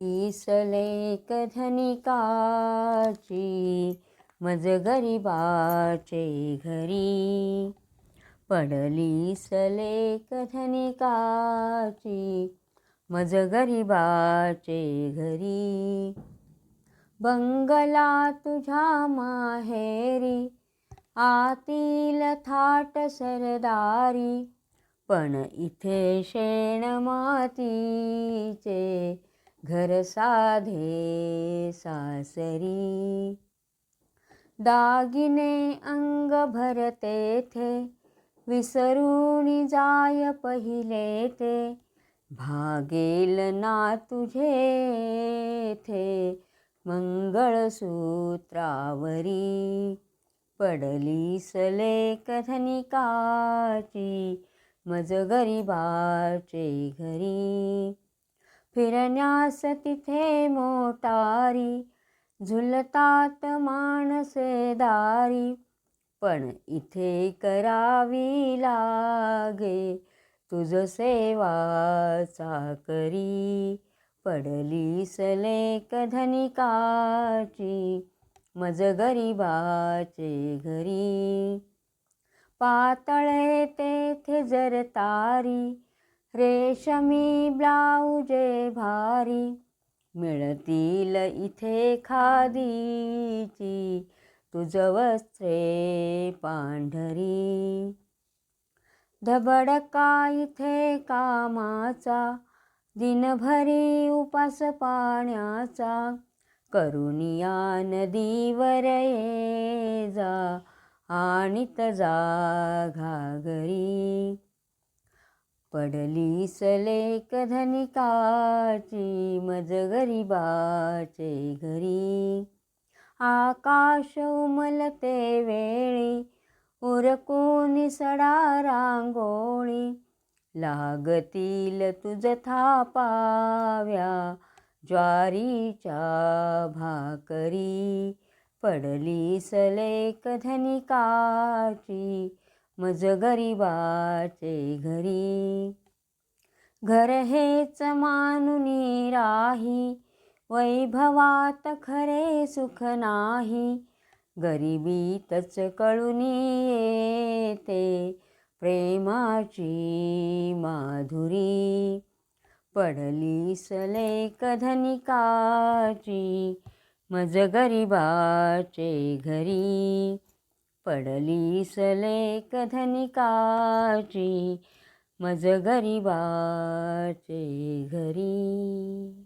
ईसले धनिकाची मज गरिबाचे घरी. पडली सलेक धनिकाची मज गरिबाचे घरी. बंगला तुझ्या माहेरी आतील थाट सरदारी. पण इथे शेण मातीचे घर साधे सासरी. दागिने अंगभर तेथे विसरून जाय पहिले ते. भागेल ना तुझे थे मंगळसूत्रावरी. पडली सलेक धनिकाची मज गरिबाचे घरी. फिरण्यास तिथे मोटारी झुलतात माणसे दारी. पण इथे करावी लागे तुझ सेवा चाकरी. पडली सलेक धनिकाची मज गरिबाचे घरी. पातळे तेथे जरतारी रेशमी ब्लाऊजे भारी. मिळतील इथे खादीची तुझ वस्त्रे पांढरी. धबडका इथे कामाचा दिनभरी उपास पाण्याचा. करुनिया नदीवर ये जा आणीत जा घागरी. पडली सलेक धनिकाची मज गरिबाचे घरी. आकाश उमलते वेळी उरकून सडा रांगोळी. लागतील तुझ थापाव्या ज्वारीच्या भाकरी. पडली सलेक धनिकाची मज गरिबाचे घरी. घर हेच मानुनी राही वैभवात खरे सुख नाही. गरिबीतच कळून येते प्रेमाची माधुरी. पडली सलेक धनिकाची मज गरिबाचे घरी. पडली सलेक धनिकाची मज गरिबाचे घरी.